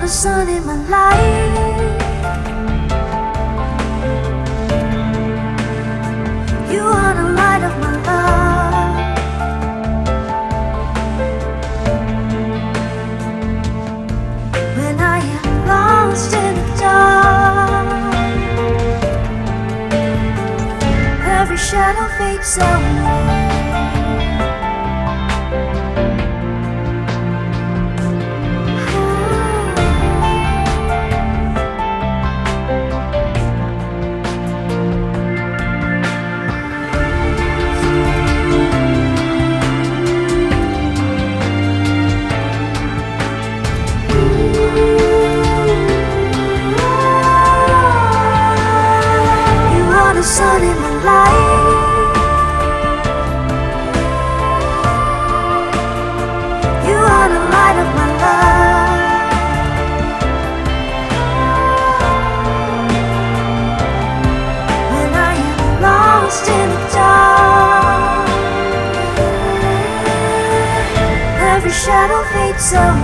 sun in my life. You are the light of my love. When I am lost in the dark, every shadow fades away. The sun in my life. You are the light of my love. When I am lost in the dark, every shadow fades away.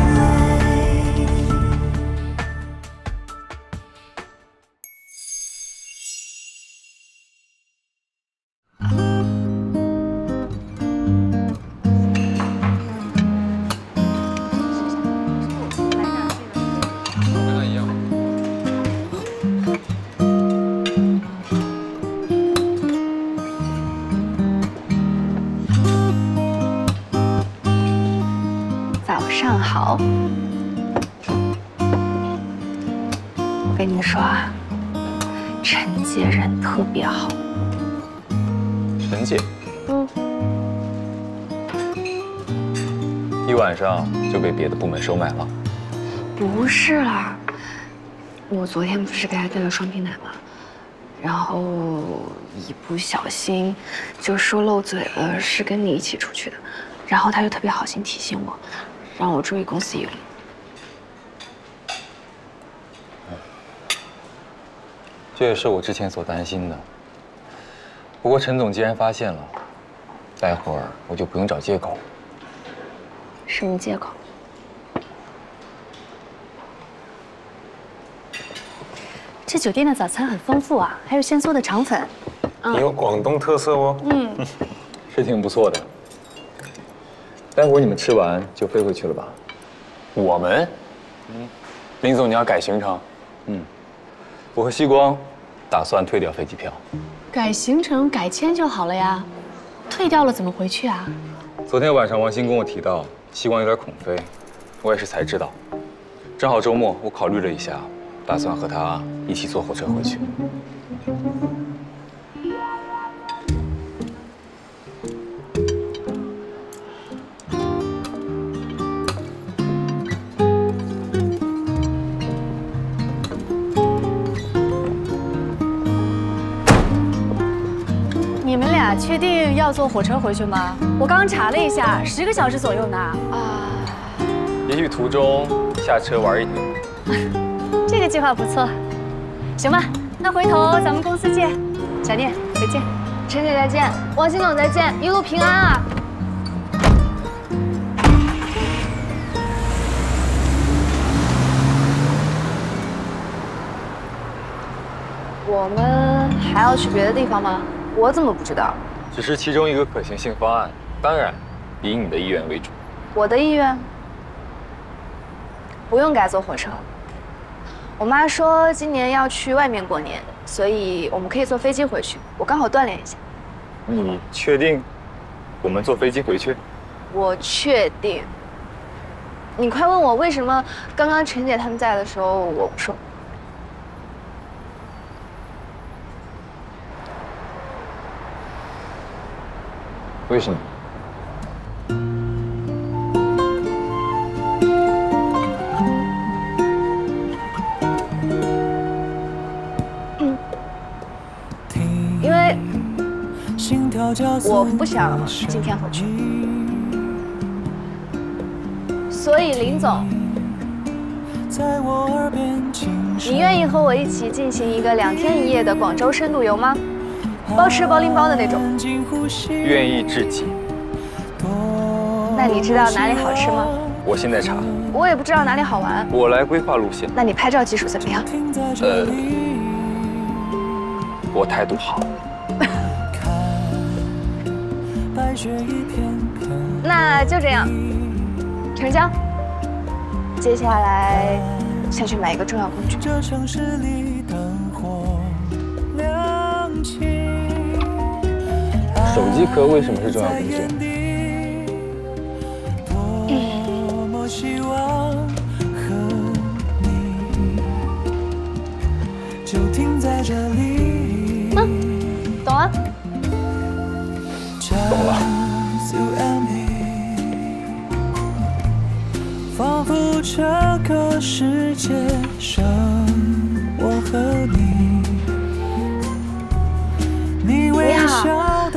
早上好，我跟你说啊，陈姐人特别好。陈姐，一晚上就被别的部门收买了？不是啦，我昨天不是给她带了双皮奶吗？然后一不小心就说漏嘴了，是跟你一起出去的。然后她就特别好心提醒我，让我注意公司营利。这也是我之前所担心的。不过陈总既然发现了，待会儿我就不用找借口。什么借口？这酒店的早餐很丰富啊，还有现做的肠粉。你有广东特色哦。是挺不错的。待会儿你们吃完就飞回去了吧？我们，林总，你要改行程？我和希光打算退掉飞机票。改行程改签就好了呀，退掉了怎么回去啊？昨天晚上王鑫跟我提到，希光有点恐飞，我也是才知道。正好周末，我考虑了一下，打算和他一起坐火车回去。你们俩确定要坐火车回去吗？我刚查了一下，10个小时左右呢。也许途中下车玩一点。这个计划不错。行吧，那回头咱们公司见。小念，再见。陈姐再见，王鑫总再见，一路平安啊！我们还要去别的地方吗？我怎么不知道？只是其中一个可行性方案，当然以你的意愿为主。我的意愿不用改坐火车。我妈说今年要去外面过年，所以我们可以坐飞机回去。我刚好锻炼一下。你确定我们坐飞机回去？我确定。你快问我为什么刚刚陈姐他们在的时候我不说？为什么？因为我不想今天回去，所以林总，你愿意和我一起进行一个2天1夜的广州深度游吗？包吃包拎包的那种。愿意至极。那你知道哪里好吃吗？我现在查。我也不知道哪里好玩。我来规划路线。那你拍照技术怎么样？我态度好。那就这样，成交。接下来先去买一个重要工具。手机壳为什么是重要工具？懂了。懂了。仿佛这个世界上，我和你好，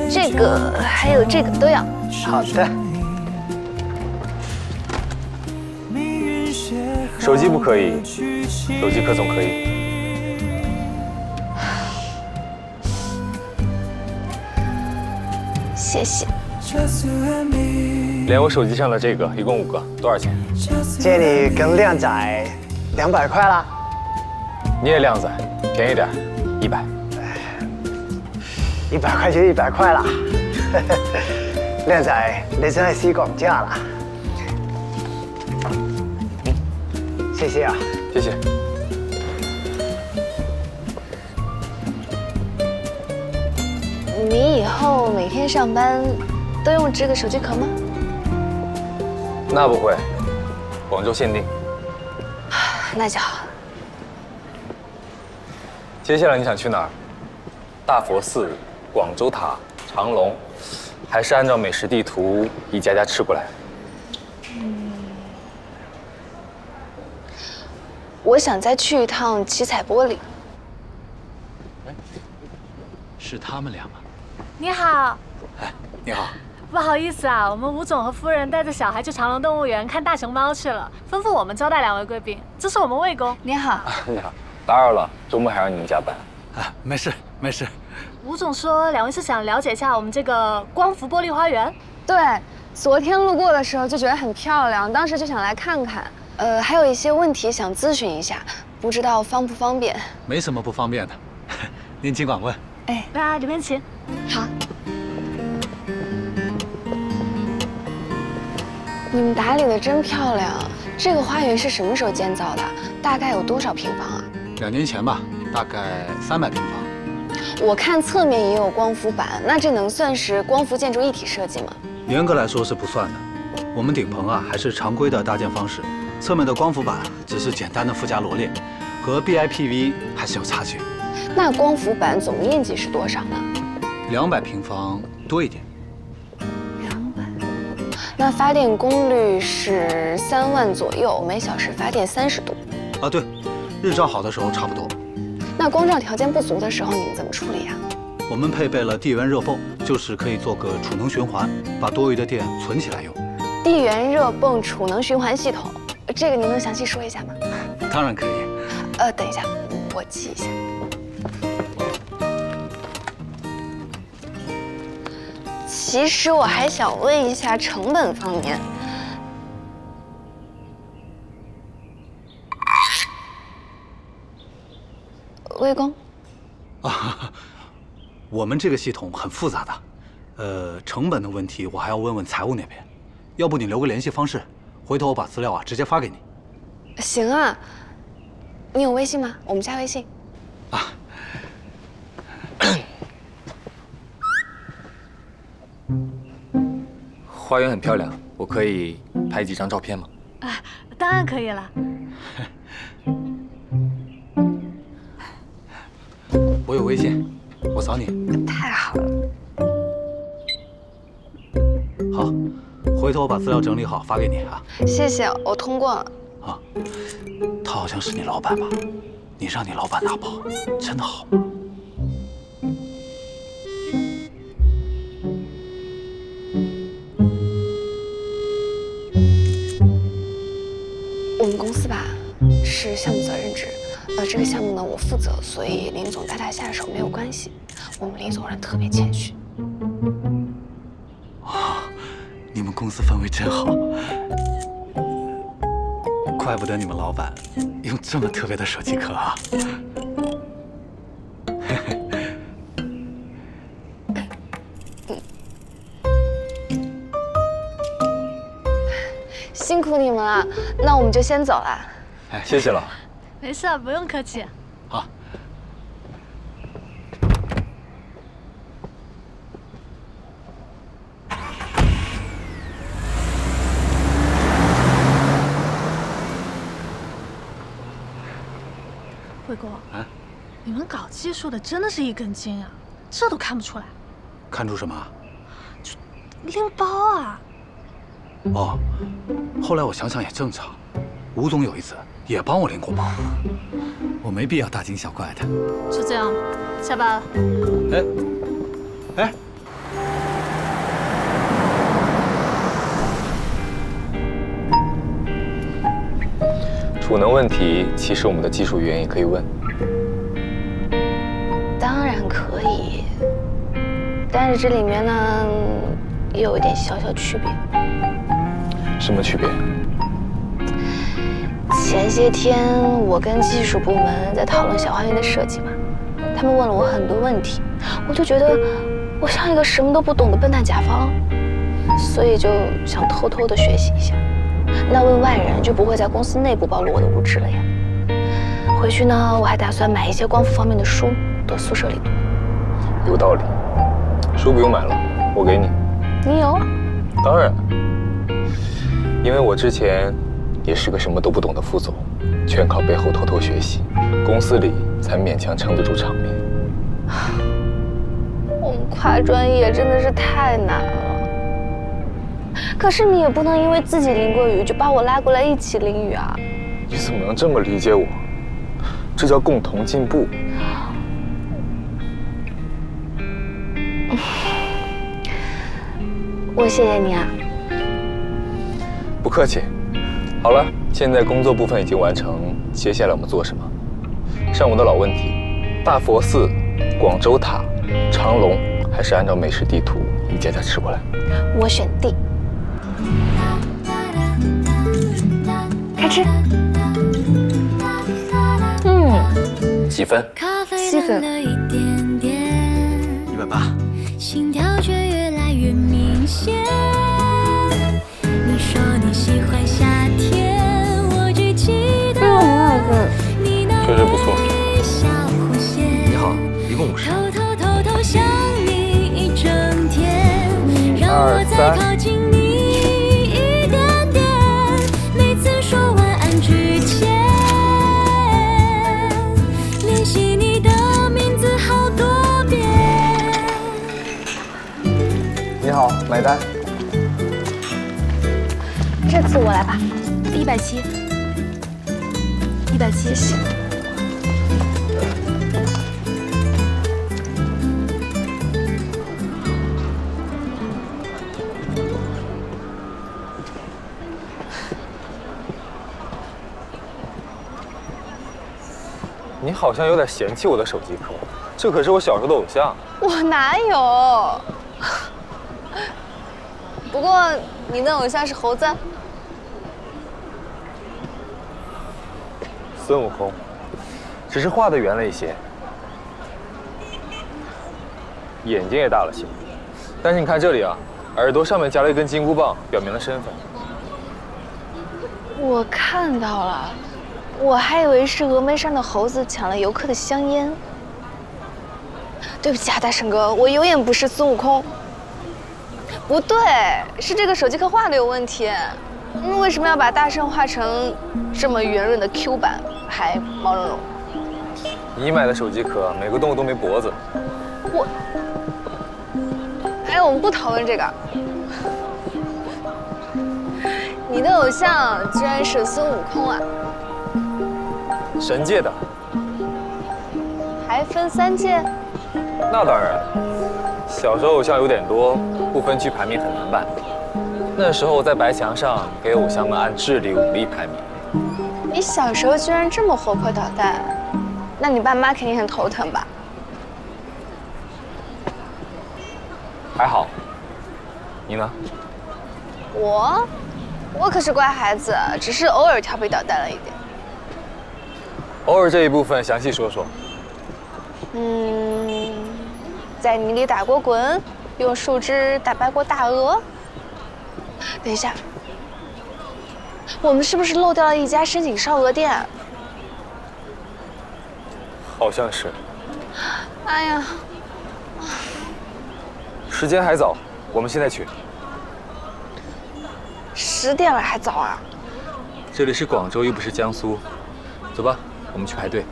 这个还有这个都要。好的。手机不可以，手机壳总可以。谢谢。连我手机上的这个，一共5个，多少钱？借你跟靓仔200块啦。你也靓仔，便宜点，100。100块就100块啦。靓仔，你真係思覺唔假啦。謝謝啊。謝謝。你以後每天上班都用這個手機殼嗎？那不會，廣州限定。那就好。接下來你想去哪兒？大佛寺、廣州塔、長隆，還是按照美食地圖一家家吃過來？我想再去一趟七彩玻璃。是他們倆嗎？你好。哎，你好。不好意思啊，我們吳總和夫人帶着小孩去長隆動物園看大熊貓去了，吩咐我們招待2位貴賓。這是我們魏公。你好。你好，打擾了，周末還讓你們加班。啊，沒事沒事。吳總說2位是想了解一下我們這個光伏玻璃花園。對，昨天路過的時候就覺得很漂亮，當時就想來看看。還有一些問題想諮詢一下，不知道方不方便？沒什麼不方便的，您盡管問。哎，來裡面請。好。你們打理得真漂亮。這個花園是什麼時候建造的？大概有多少平方啊？2年前吧，大概300平方。我看側面也有光伏板，那這能算是光伏建築一體設計嗎？嚴格來說是不算的。我們頂棚啊，還是常規的搭建方式。側面的光伏板只是簡單的附加羅列，和 BIPV 還是有差距。那光伏板總面積是多少呢？200平方多一點。200。那發電功率是3萬左右，每小時發電30度。啊，對，日照好的時候差不多。那光照條件不足的時候，你們怎麼處理呀？我們配備了地緣熱泵，就是可以做個儲能循環，把多餘的電存起來用。地緣熱泵儲能循環系統。這個您能詳細說一下嗎？當然可以。等一下，我記一下。其實我還想問一下成本方面。魏公。啊，我們這個系統很複雜的，成本的問題我還要問問財務那邊。要不你留個聯繫方式。回頭我把資料直接發給你。行啊，你有微信嗎？我們加微信。啊。花園很漂亮，我可以拍幾張照片嗎？啊，當然可以了。我有微信，我掃你。太好了。好。回頭我把資料整理好發給你啊！謝謝，我通過了。啊，他好像是你老闆吧？你讓你老闆拿包，真的好嗎？我們公司吧是項目責任制，這個項目呢我負責，所以林總帶他下手沒有關係。我們林總人特別謙虛。你們公司氛圍真好。怪不得你们老板用这么特别的手机壳啊！辛苦你们了，那我们就先走了。哎，谢谢了。没事，不用客气。好。魏公，你们搞技术的真的是一根筋啊，这都看不出来。看出什么？拎包啊！哦，后来我想想也正常，吴总有一次也帮我拎过包，我没必要大惊小怪的。就这样，下班了。哎，储能问题，其实我们的技术员也可以问。当然可以，但是这里面呢，也有一点小小区别。什么区别？前些天我跟技术部门在讨论小花园的设计嘛，他们问了我很多问题，我就觉得我像一个什么都不懂的笨蛋甲方，所以就想偷偷的学习一下。那问外人就不会在公司内部暴露我的无知了呀。回去呢，我还打算买一些光伏方面的书，到宿舍里读。有道理，书不用买了，我给你。你有？当然，因为我之前也是个什么都不懂的副总，全靠背后偷偷学习，公司里才勉强撑得住场面。我们跨专业真的是太难了。可是你也不能因为自己淋过雨就把我拉过来一起淋雨啊！你怎么能这么理解我？这叫共同进步。我谢谢你啊。不客气。好了，现在工作部分已经完成，接下来我们做什么？上午的老问题：大佛寺、广州塔、长隆，还是按照美食地图一家家吃过来？我选 D。开吃。几分？7分。180。心跳却越来越明显。你说你喜欢夏天，我只记得你那微笑弧线。你好，一共50。偷想你一整天，让我再靠近你一点点。每次说晚安之前，联系你的名字好多遍。你好，买单。这次我来吧。170。170。你好像有点嫌弃我的手机壳，这可是我小时候的偶像。我哪有？不过你的偶像是猴子。孙悟空，只是画的圆了一些，眼睛也大了些。但是你看这里啊，耳朵上面夹了一根金箍棒，表明了身份。我看到了，我还以为是峨眉山的猴子抢了游客的香烟。对不起啊，大圣哥，我有眼不识孙悟空。不对，是这个手机壳画的有问题。为什么要把大圣画成这么圆润的 Q 版，还毛茸茸？你买的手机壳每个动物都没脖子。哎，我们不讨论这个。你的偶像居然是孙悟空啊！神界的。还分3届？那当然，小时候偶像有点多，不分区排名很难办。那时候在白墙上给偶像们按智力、武力排名。你小时候居然这么活泼捣蛋，那你爸妈肯定很头疼吧？还好，你呢？我我可是乖孩子，只是偶尔调皮捣蛋了一点。偶尔这一部分详细说说。在泥里打过滚，用树枝打败过大鹅。等一下，我们是不是漏掉了一家深井烧鹅店？好像是。哎呀，时间还早，我们现在去。10点了还早啊？这里是广州，又不是江苏。走吧，我们去排队。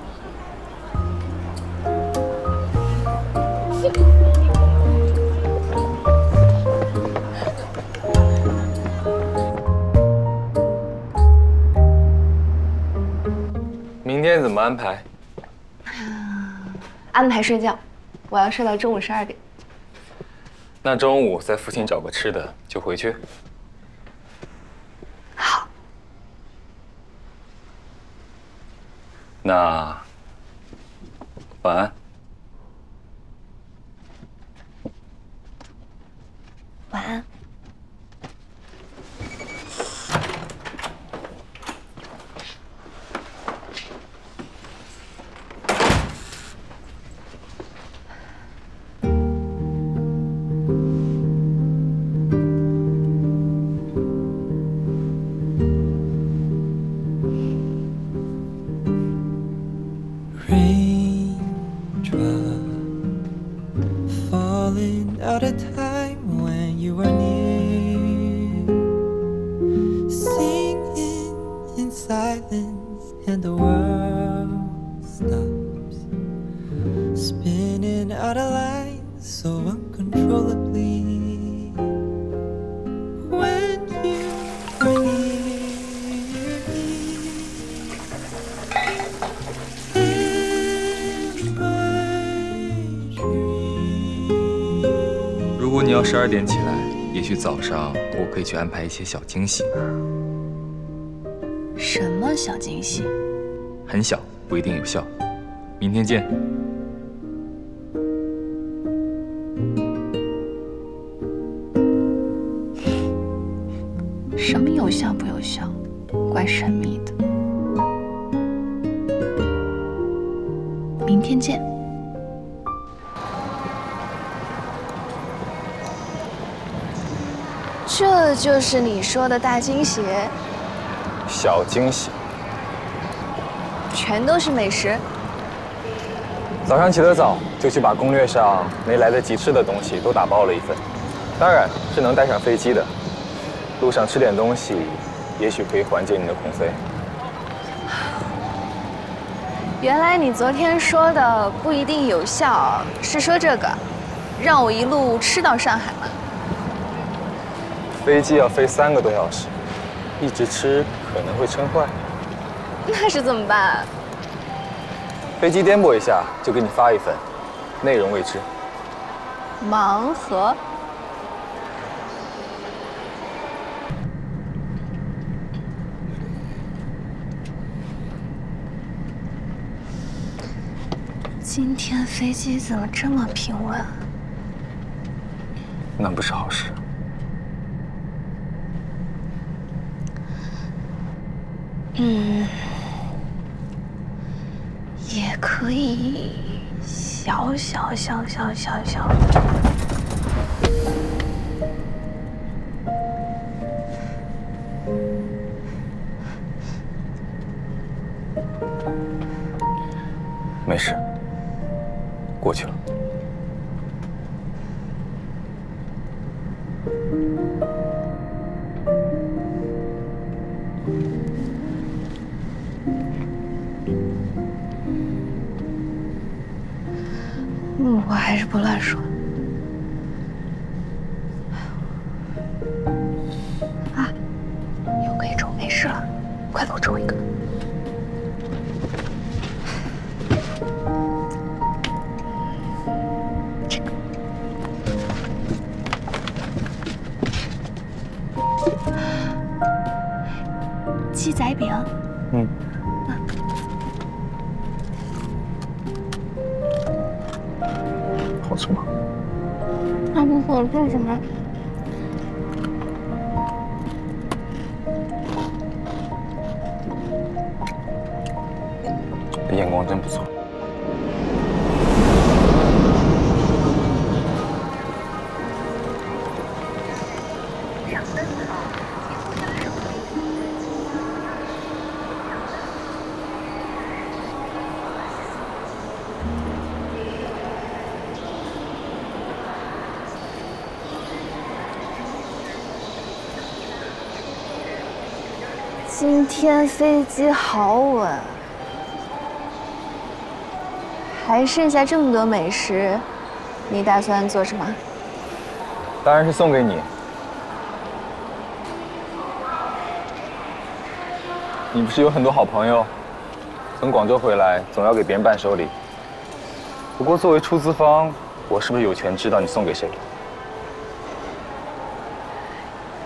明天怎么安排？安排睡觉，我要睡到中午12点。那中午在附近找个吃的就回去。好。那晚安。晚安。Out of time when you were near, singing in silence, and the world stops spinning out of line so uncontrollably. When you were near me, in my dreams. 如果你要12点起来，也许早上我可以去安排一些小惊喜。什么小惊喜？很小，不一定有效。明天见。什么有效不有效？怪神秘的。明天见。这就是你说的大惊喜？小惊喜，全都是美食。早上起得早，就去把攻略上没来得及吃的东西都打包了一份，当然是能带上飞机的。路上吃点东西，也许可以缓解你的恐飞。原来你昨天说的不一定有效，是说这个，让我一路吃到上海吗？飞机要飞3个多小时，一直吃可能会撑坏。那是怎么办？飞机颠簸一下就给你发一份，内容未知。盲盒。今天飞机怎么这么平稳？那不是好事。也可以小。没事，过去了。我还是不乱说。啊，有个一周没事了，快给我抽一个。这个。鸡仔饼。好吃吗？那不好吃什么？眼光真不错。今天飞机好稳，还剩下这么多美食，你打算做什么？当然是送给你。你不是有很多好朋友，从广州回来总要给别人伴手礼。不过作为出资方，我是不是有权知道你送给谁？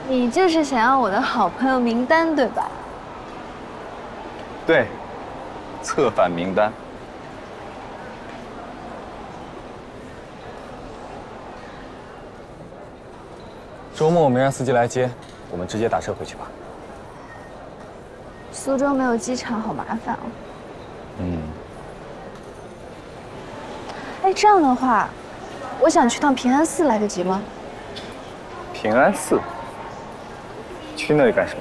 你就是想要我的好朋友名单，对吧？对，策反名单。周末我没让司机来接，我们直接打车回去吧。苏州没有机场，好麻烦哦。嗯。哎，这样的话，我想去趟平安寺，来得及吗？平安寺？去那里干什么？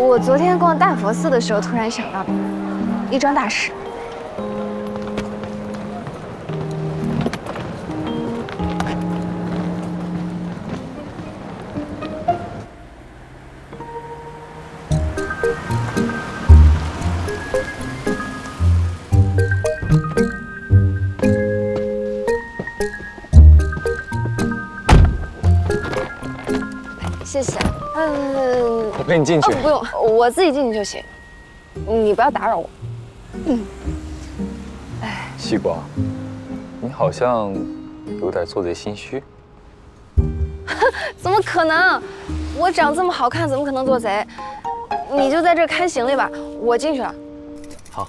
我昨天逛大佛寺的时候，突然想到的，一桩大事。谢谢。我陪你进去。不用，我自己进去就行。你不要打扰我。西瓜，你好像有点做贼心虚。怎么可能？我长这么好看，怎么可能做贼？你就在这看行李吧，我进去了。好。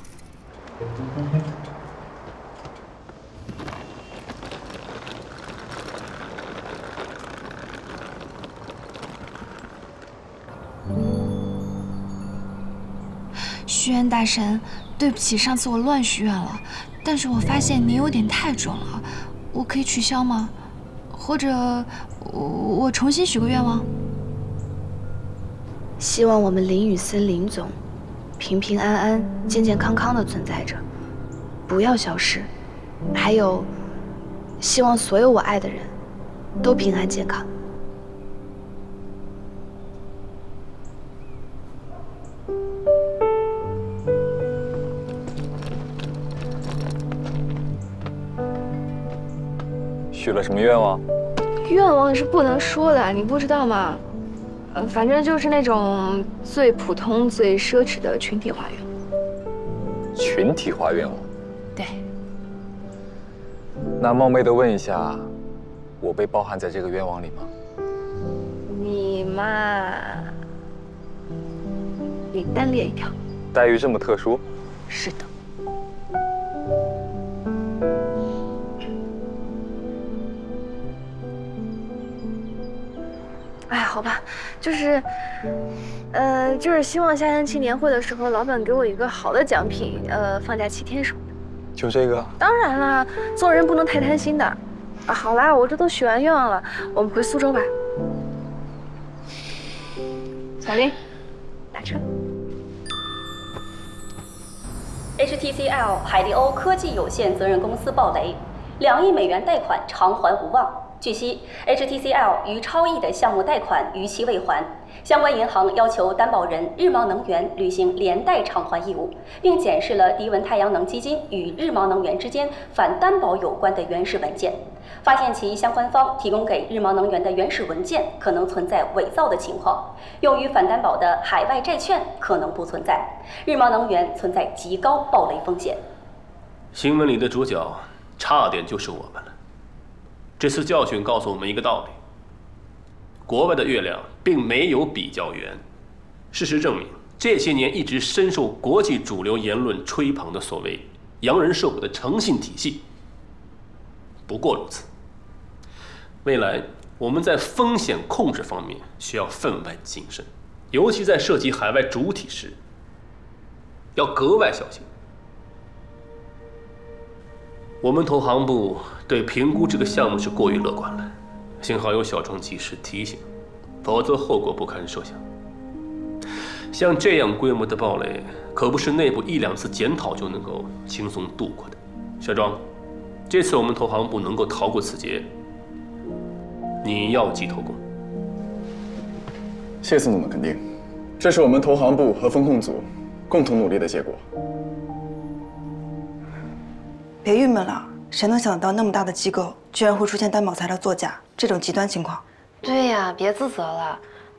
虚渊大神，对不起，上次我乱许愿了，但是我发现你有点太准了，我可以取消吗？或者我重新许个愿望？希望我们灵雨森林总平平安安、健健康康的存在着，不要消失。还有，希望所有我爱的人都平安健康。许了什么愿望？愿望是不能说的，你不知道吗？反正就是那种最普通、最奢侈的群体化愿望。群体化愿望？对。那冒昧的问一下，我被包含在这个愿望里吗？你嘛，你单列一条。待遇这么特殊？是的。哎，好吧，就是，就是希望下星期年会的时候，老板给我一个好的奖品，放假7天什么的。就这个？当然啦，做人不能太贪心的。啊，好啦，我这都许完愿望了，我们回苏州吧。小林，打车。HTCL 海利欧科技有限责任公司暴雷，2亿美元贷款偿还无望。据悉 ，HTCL 与超亿的项目贷款逾期未还，相关银行要求担保人日茂能源履行连带偿还义务，并检视了迪文太阳能基金与日茂能源之间反担保有关的原始文件，发现其相关方提供给日茂能源的原始文件可能存在伪造的情况，用于反担保的海外债券可能不存在，日茂能源存在极高暴雷风险。新闻里的主角差点就是我们了。这次教训告诉我们一个道理：国外的月亮并没有比较圆。事实证明，这些年一直深受国际主流言论吹捧的所谓洋人社会的诚信体系，不过如此。未来我们在风险控制方面需要分外谨慎，尤其在涉及海外主体时，要格外小心。我们投行部对评估这个项目是过于乐观了，幸好有小庄及时提醒，否则后果不堪设想。像这样规模的暴雷，可不是内部1、2次检讨就能够轻松度过的。小庄，这次我们投行部能够逃过此劫，你要记头功。谢宋总的肯定，这是我们投行部和风控组共同努力的结果。别郁闷了，谁能想到那么大的机构居然会出现担保材料作假这种极端情况？对呀，别自责了。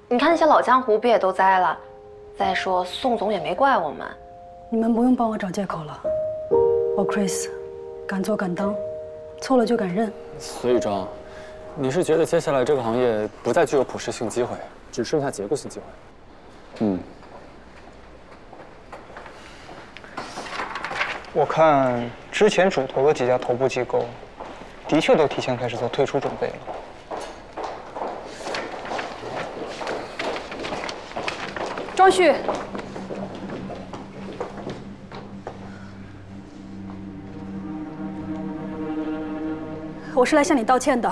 你看那些老江湖不也都栽了？再说宋总也没怪我们。你们不用帮我找借口了。我 Chris， 敢做敢当，错了就敢认。所以庄，你是觉得接下来这个行业不再具有普适性机会，只剩下结构性机会？嗯。我看之前主投的几家头部机构，的确都提前开始做退出准备了。庄旭，我是来向你道歉的。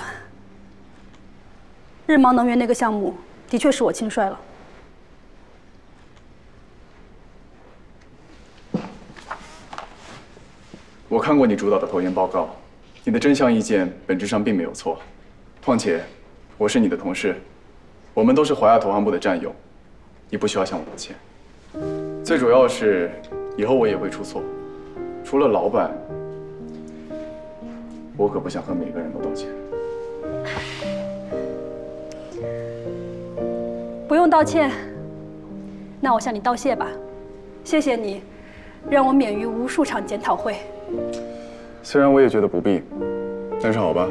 日芒能源那个项目的确是我轻率了。我看过你主导的投研报告，你的真相意见本质上并没有错。况且，我是你的同事，我们都是华亚投行部的战友，你不需要向我道歉。最主要是，以后我也会出错，除了老板，我可不想和每个人都道歉。不用道歉，那我向你道谢吧。谢谢你，让我免于无数场检讨会。虽然我也觉得不必，但是好吧，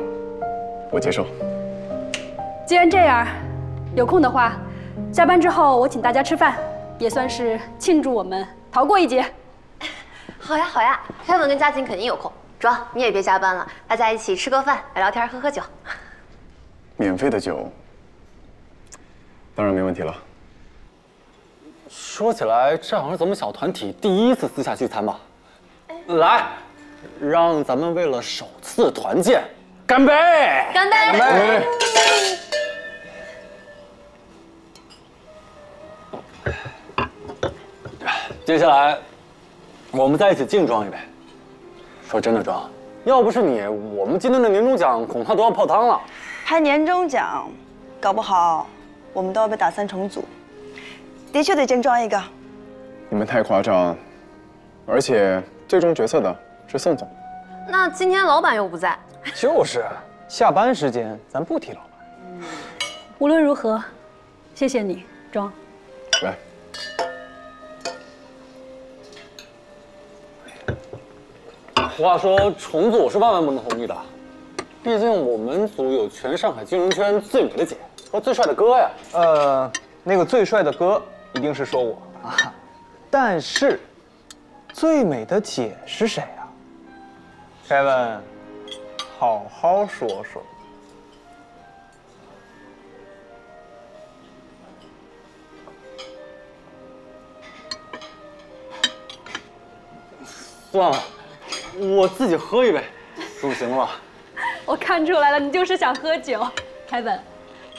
我接受。既然这样，有空的话，下班之后我请大家吃饭，也算是庆祝我们逃过一劫。好呀好呀，凯文跟嘉靖肯定有空。庄，你也别加班了，大家一起吃个饭，聊聊天，喝酒。免费的酒，当然没问题了。说起来，这好像是咱们小团体第1次私下聚餐吧？来，让咱们为了首次团建干杯！干杯！干杯！接下来，我们再一起敬庄一杯。说真的，庄，要不是你，我们今天的年终奖恐怕都要泡汤了。还年终奖，搞不好我们都要被打3重组。的确得敬庄一个。你们太夸张，而且最终决策的是宋总。那今天老板又不在。就是，下班时间咱不提老板。无论如何，谢谢你，庄。来。话说重组我是万万不能同意的，毕竟我们组有全上海金融圈最美的姐和最帅的哥呀。那个最帅的哥一定是说我啊，但是最美的姐是谁啊？凯文，好好说说。算了。我自己喝一杯，总行了吧？我看出来了，你就是想喝酒。凯文，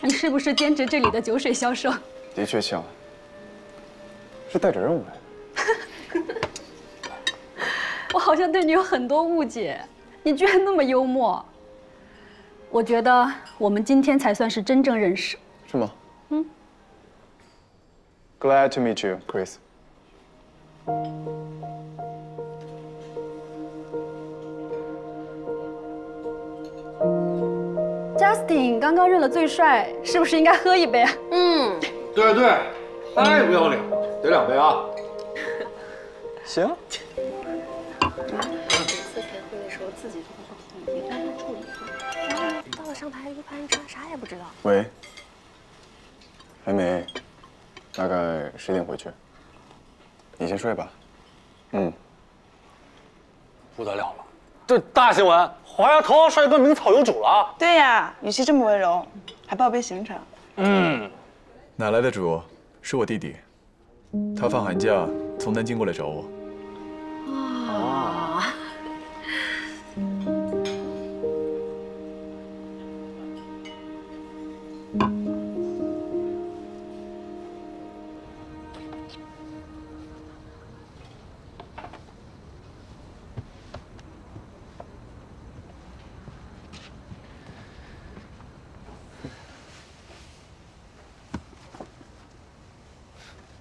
你是不是兼职这里的酒水销售？的确像，是带着任务来的。我好像对你有很多误解，你居然那么幽默。我觉得我们今天才算是真正认识。是吗？嗯。Glad to meet you, Chris. Justin 刚刚认了最帅，是不是应该喝一杯？嗯，对，太不要脸了，得2杯啊。行。每次开会的时候自己做好统计，让他助理做。到了上台一拍一唱，啥也不知道。喂，还没，大概10点回去。你先睡吧。嗯。不得了了，这大新闻！华亚投行帅哥名草有主了。对呀，语气这么温柔，还报杯行程。哪来的主？是我弟弟，他放寒假从南京过来找我。哇！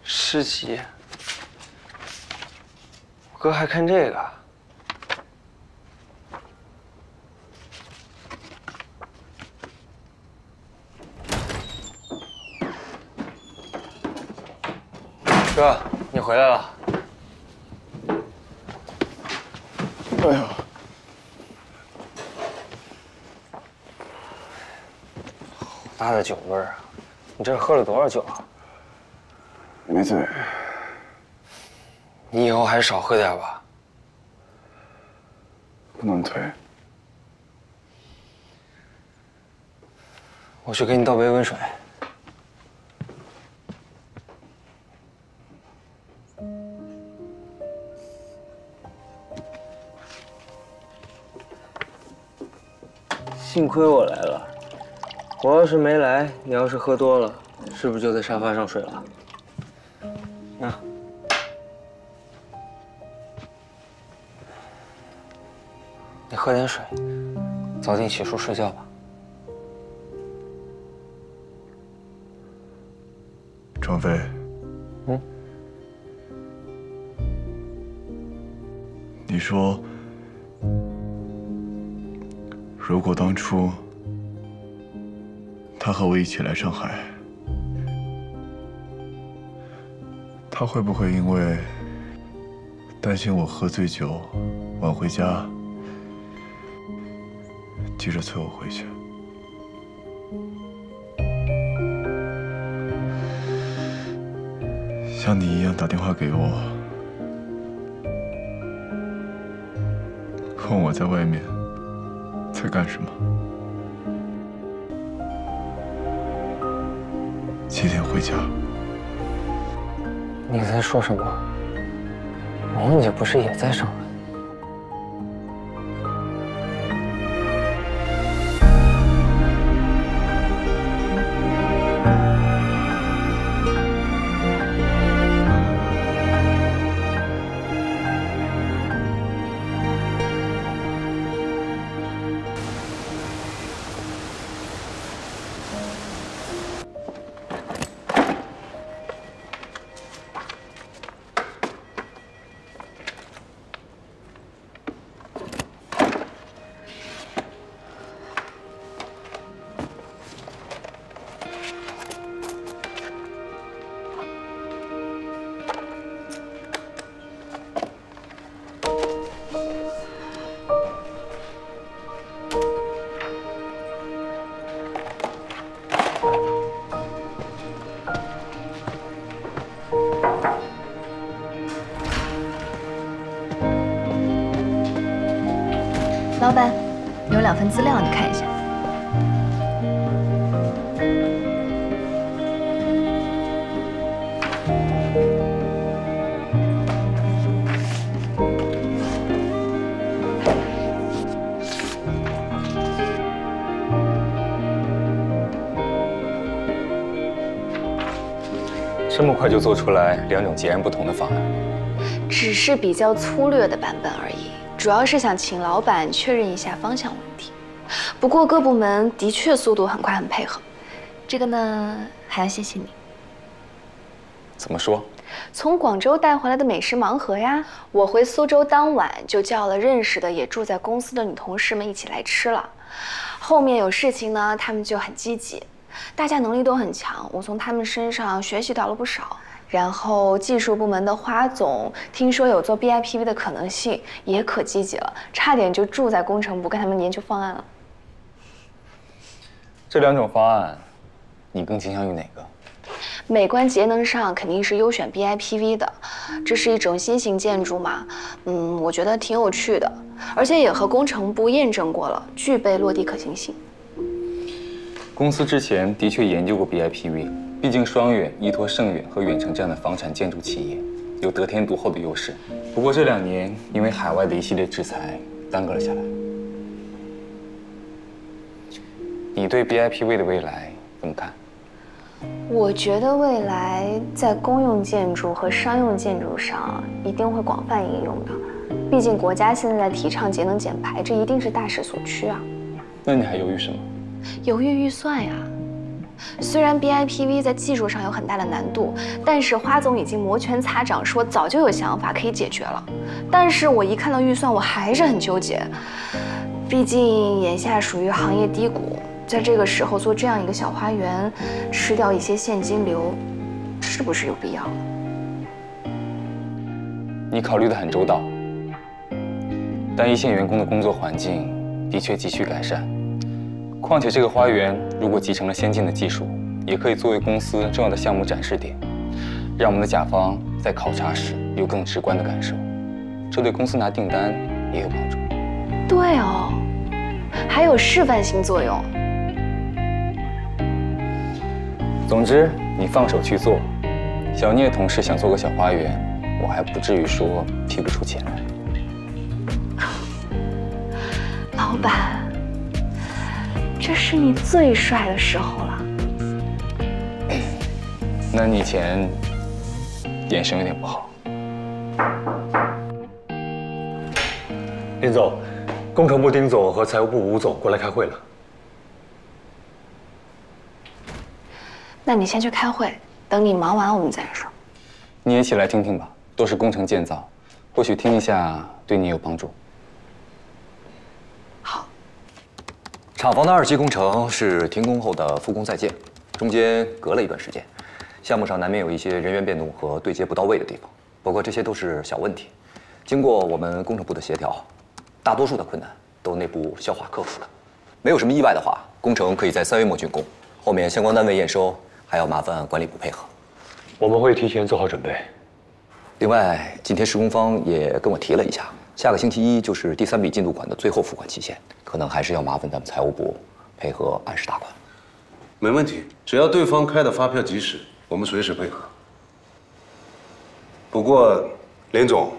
诗集，哥还看这个？哥，你回来了。哎呀，好大的酒味儿啊！你这喝了多少酒啊？ 没醉。你以后还是少喝点吧。不能退。我去给你倒杯温水。幸亏我来了，我要是没来，你要是喝多了，是不是就在沙发上睡了？ 啊，你喝点水，早点洗漱睡觉吧。张飞，你说，如果当初他和我一起来上海， 他会不会因为担心我喝醉酒晚回家，急着催我回去？像你一样打电话给我，问我在外面在干什么，几点回家？ 你在说什么？萌姐不是也在上海？老板，有2份资料，你看一下。这么快就做出来2种截然不同的方案？只是比较粗略的版本而已。 主要是想请老板确认一下方向问题，不过各部门的确速度很快，很配合。这个呢，还要谢谢你。怎么说？从广州带回来的美食盲盒呀，我回苏州当晚就叫了认识的也住在公司的女同事们一起来吃了。后面有事情呢，他们就很积极，大家能力都很强，我从他们身上学习到了不少。 然后技术部门的花总听说有做 BIPV 的可能性，也可积极了，差点就住在工程部跟他们研究方案了。这2种方案，你更倾向于哪个？美观节能上肯定是优选 BIPV 的，这是一种新型建筑嘛，我觉得挺有趣的，而且也和工程部验证过了，具备落地可行性。公司之前的确研究过 BIPV，毕竟双远依托盛远和远城这样的房产建筑企业，有得天独厚的优势。不过这2年因为海外的一系列制裁，耽搁了下来。你对 BIPV 的未来怎么看？我觉得未来在公用建筑和商用建筑上一定会广泛应用的。毕竟国家现在在提倡节能减排，这一定是大势所趋啊。那你还犹豫什么？犹豫预算呀。虽然 BIPV 在技术上有很大的难度，但是花总已经摩拳擦掌说早就有想法可以解决了。但是我一看到预算，我还是很纠结。毕竟眼下属于行业低谷，在这个时候做这样一个小花园，吃掉一些现金流，是不是有必要？你考虑得很周到，但一线员工的工作环境的确急需改善。况且这个花园如果集成了先进的技术，也可以作为公司重要的项目展示点，让我们的甲方在考察时有更直观的感受，这对公司拿订单也有帮助。对哦，还有示范性作用。总之，你放手去做。小聂同事想做个小花园，我还不至于说提不出钱来。老板，这是你最帅的时候了。那你以前眼神有点不好。林总，工程部丁总和财务部吴总过来开会了。那你先去开会，等你忙完我们再说。你也起来听听吧，都是工程建造，或许听一下对你有帮助。厂房的2期工程是停工后的复工在建，中间隔了一段时间，项目上难免有一些人员变动和对接不到位的地方。不过这些都是小问题，经过我们工程部的协调，大多数的困难都内部消化克服了。没有什么意外的话，工程可以在3月末竣工。后面相关单位验收还要麻烦管理部配合。我们会提前做好准备。另外，今天施工方也跟我提了一下，下个星期一就是第3笔进度款的最后付款期限，可能还是要麻烦咱们财务部配合按时打款。没问题，只要对方开的发票及时，我们随时配合。不过，林总，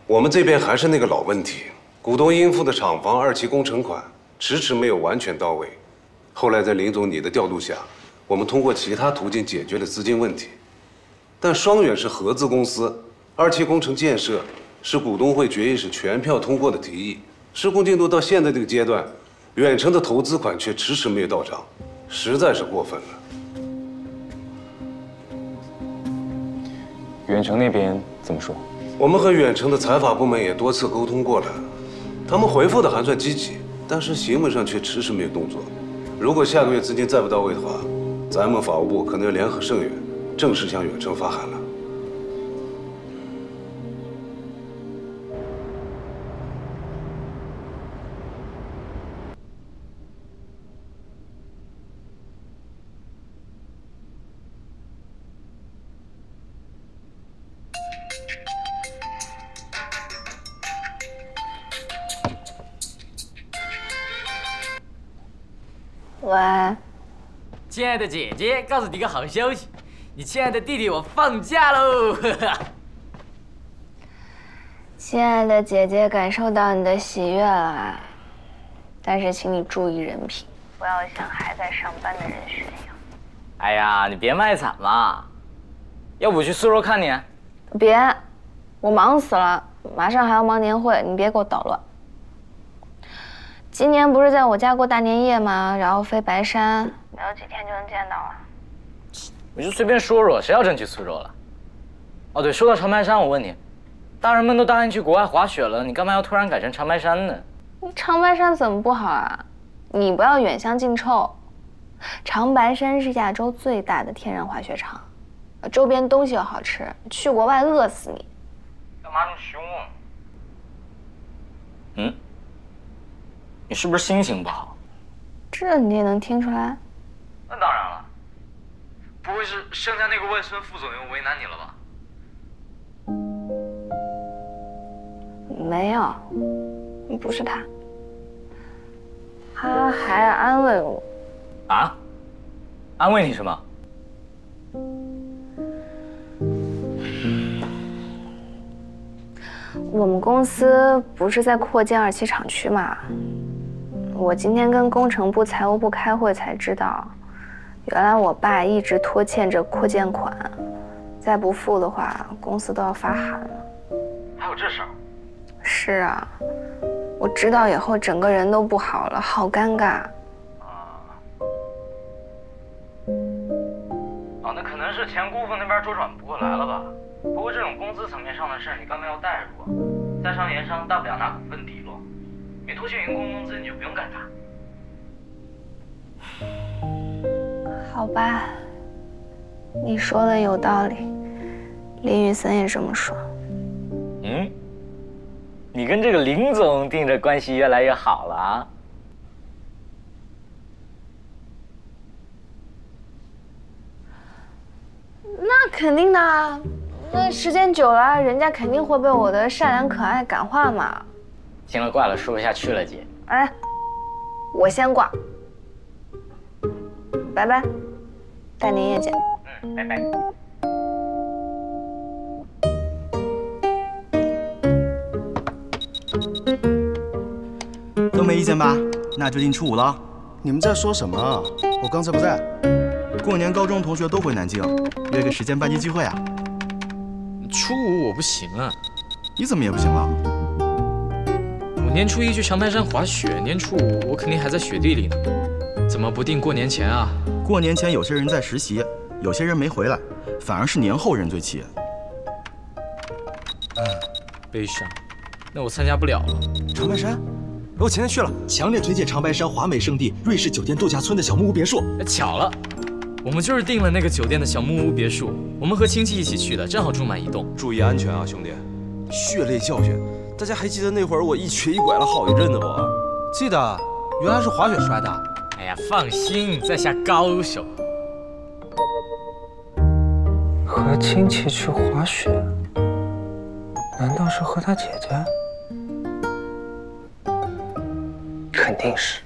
我们这边还是那个老问题，股东应付的厂房2期工程款迟迟没有完全到位。后来在林总你的调度下，我们通过其他途径解决了资金问题。但双远是合资公司，2期工程建设是股东会决议是全票通过的提议，施工进度到现在这个阶段，远程的投资款却迟迟没有到账，实在是过分了。远程那边怎么说？我们和远程的财法部门也多次沟通过了，他们回复的还算积极，但是行为上却迟迟没有动作。如果下个月资金再不到位的话，咱们法务部可能要联合盛远，正式向远程发函了。喂，亲爱的姐姐，告诉你个好消息，你亲爱的弟弟我放假喽！亲爱的姐姐，感受到你的喜悦了，但是请你注意人品，不要像还在上班的人选一样。哎呀，你别卖惨嘛，要不我去苏州看你？别，我忙死了，马上还要忙年会，你别给我捣乱。今年不是在我家过大年夜吗？然后飞白山，没有几天就能见到了。我就随便说说，谁要真去苏州了？哦，对，说到长白山，我问你，大人们都答应去国外滑雪了，你干嘛要突然改成长白山呢？你长白山怎么不好啊？你不要远香近臭。长白山是亚洲最大的天然滑雪场，周边东西又好吃，去国外饿死你。干嘛这么凶啊？嗯？你是不是心情不好？这你也能听出来？那当然了，不会是剩下那个外孙副总又为难你了吧？没有，不是他，他还安慰我。啊？安慰你什么？我们公司不是在扩建2期厂区嘛？我今天跟工程部、财务部开会才知道，原来我爸一直拖欠着扩建款，再不付的话，公司都要发函了。还有这事儿？是啊，我知道以后整个人都不好了，好尴尬。那可能是前姑父那边周转不过来了吧？不过这种公司层面上的事，你干嘛要代入？在商言商，大不了拿股份抵落。你拖欠员工工资，你就不用干啥。好吧，你说的有道理，林雨森也这么说。你跟这个林总盯着关系越来越好了啊？那肯定的啊，那时间久了，人家肯定会被我的善良可爱感化嘛。行了，挂了，说不下去了，姐。哎，我先挂，拜拜，带您夜见。拜拜。都没意见吧？那就定初5了。你们在说什么？我刚才不在。过年高中同学都回南京，约个时间班级聚会啊。初5我不行啊。你怎么也不行了？我年初1去长白山滑雪，年初5我肯定还在雪地里呢。怎么不定过年前啊？过年前有些人在实习，有些人没回来，反而是年后人最齐。悲伤。那我参加不了了。长白山？我前天去了，强烈推荐长白山华美胜地瑞士酒店度假村的小木屋别墅。巧了，我们就是订了那个酒店的小木屋别墅，我们和亲戚一起去的，正好住满1栋。注意安全啊，兄弟！血泪教训，大家还记得那会儿我一瘸一拐了好一阵子不？记得，原来是滑雪摔的。哎呀，放心，在下高手。和亲戚去滑雪，难道是和他姐姐？肯定是。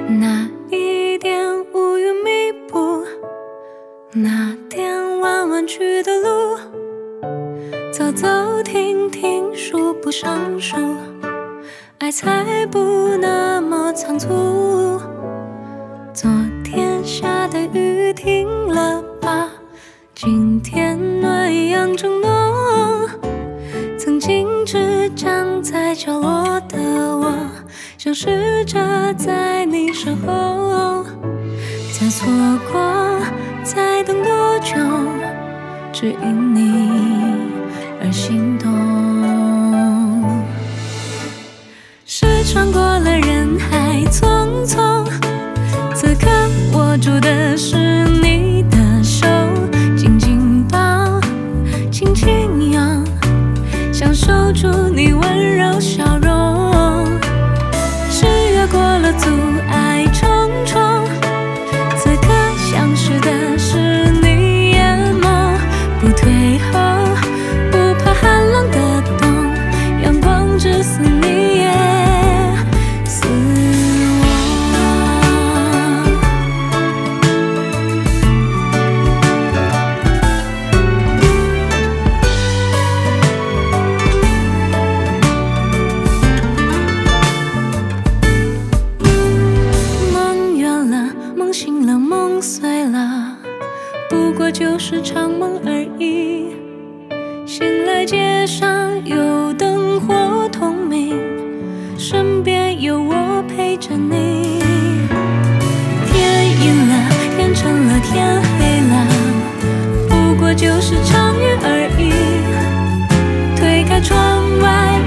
那一点乌云密布，那点弯弯曲的路，走走停停数不胜数，爱才不那么仓促。昨天下的雨停了吧？今天暖阳正浓，曾经只站在角落的我，想试着在你身后，再错过，再等多久，只因你而心动。是穿过了人海匆匆，此刻握住的是你的手，紧紧抱，轻轻拥，享受住你温柔笑容。是越过了阻碍重重，此刻相识的是你眼眸，不退后，不怕寒冷的冬，阳光只似你也似我。梦远了，梦醒了，梦碎了，不过就是场梦而已。醒来街上有灯火通明，身边有我陪着你。天阴了，天沉了，天黑了，不过就是场雨而已。推开窗外